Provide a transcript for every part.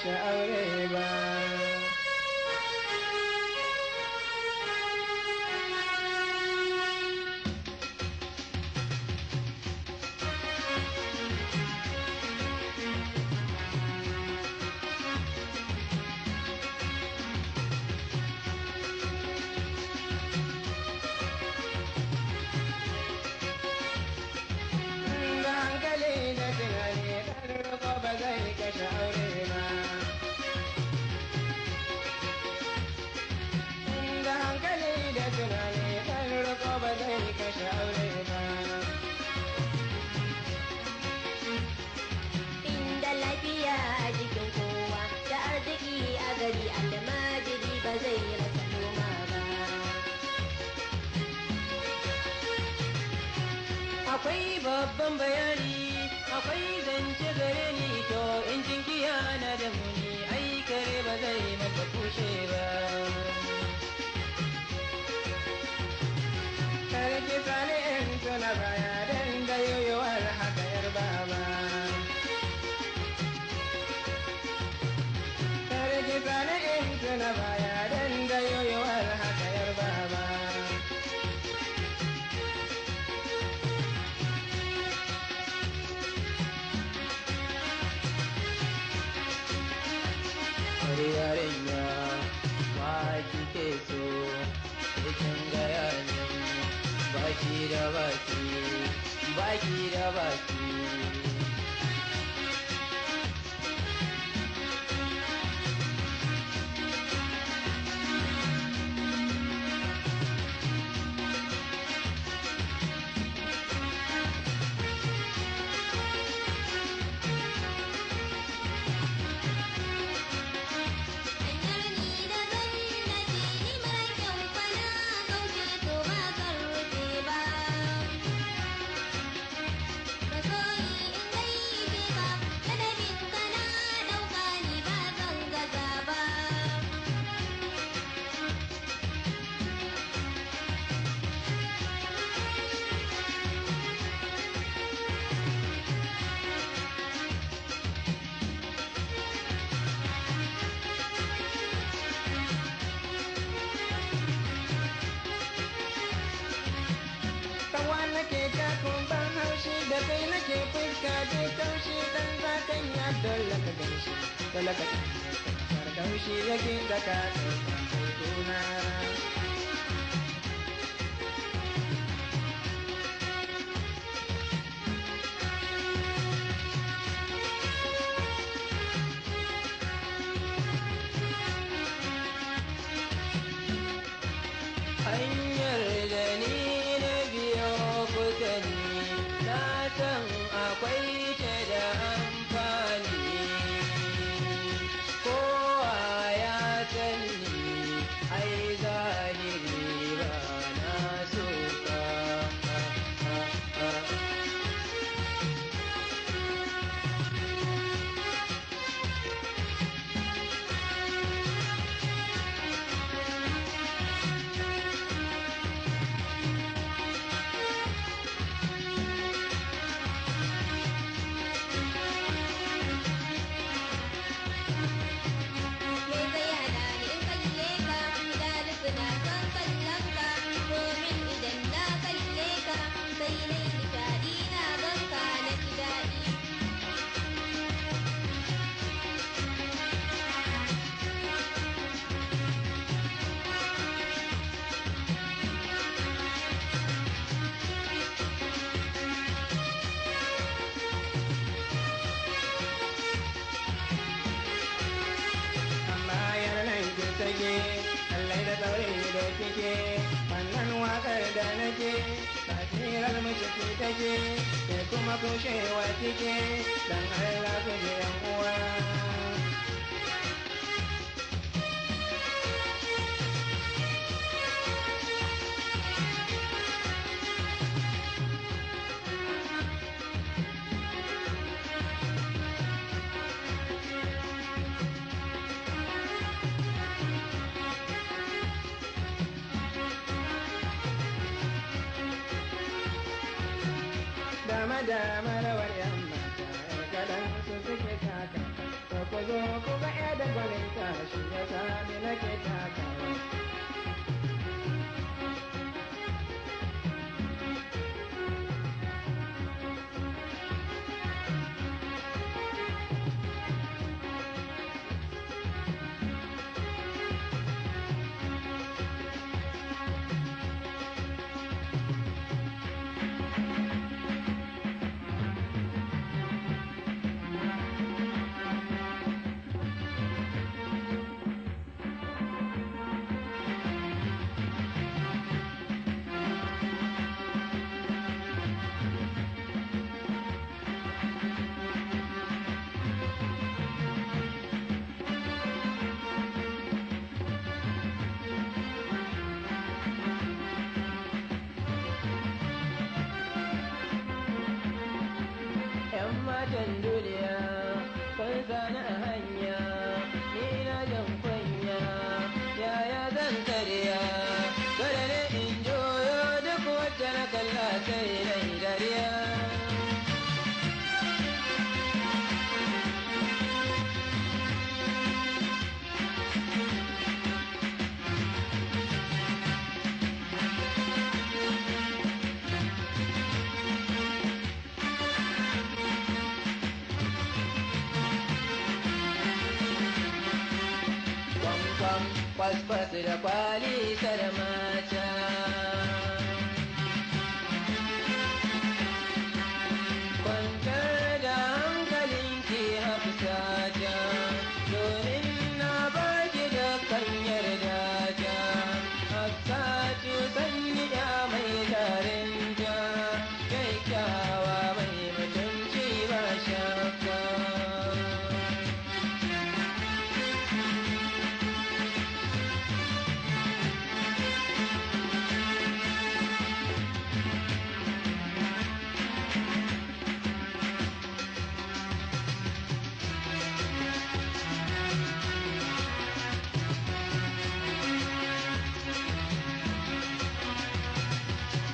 kashe aure ba. Kashe aure ba. Inda hankali da tunani ɗan riko ba zai kashe aure ba. Inda lafiya a jikin kowa da arziki a gari almajiri ba zai rasa noma ba. Akwai babban bayani, akwai zance gare ni to in jinkiya na da muni ai kare ba zai mata kushe ba. Karki sani in tuna baya dan da yoyowar haka yar baba. Karki sani in tuna baya dan da yoyowar haka yar baba. Yarinya ma kike so cikin gaya ne baki da baki baki da baki. Da kai nake fuska je kaushi dan zakan ya dole ka ganshi dole ka har kaushi yake da ka tuna. Hanyar da ni na biyo kusa ni na san akwai ta da amfani, kowa ya sani ai zahiri ba na so ka. Allah da tsauri da kike wannan waƙar da nake tasirar mace ce take ke kuma kushewa kike dan Allah ku ji yan uwa. Dama rawar yamma ta kadan su suke taka, ko zo ku ga ya da gwaninta shi ya sami nake takawa. Matan duniya kun sani a hanya ni na jan kwanya yaya zan karya kada ne in joyo duk wacce na kalla sai na dariya. Kwas-kwas da kwali da mata kwantar da hankalinki hafsata domin na baki da kan yarda ta hafsatu sanyi ya mai tarinta kyakkyawa mai mutunci ba shakka.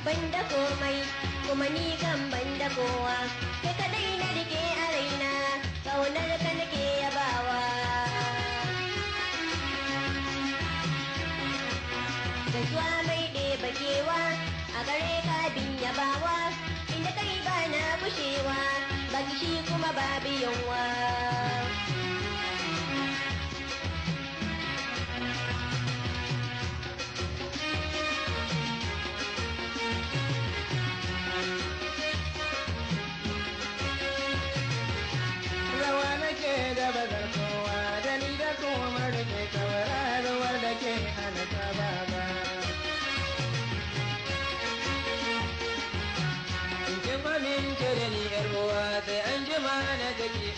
Banda komai kuma ni kan banda kowa kai kadai na rike a raina kaunar ka nake yabawa da zuwa mai ɗeba kewa a gare ka bin yabawa inda kai ba na gushewa ba gishi kuma babu yunwa. Da bazar kowa da ni da kuma rike tauraruwar da ke hana ta baba. In kin amince da ni yar uwa sai an jima na gaji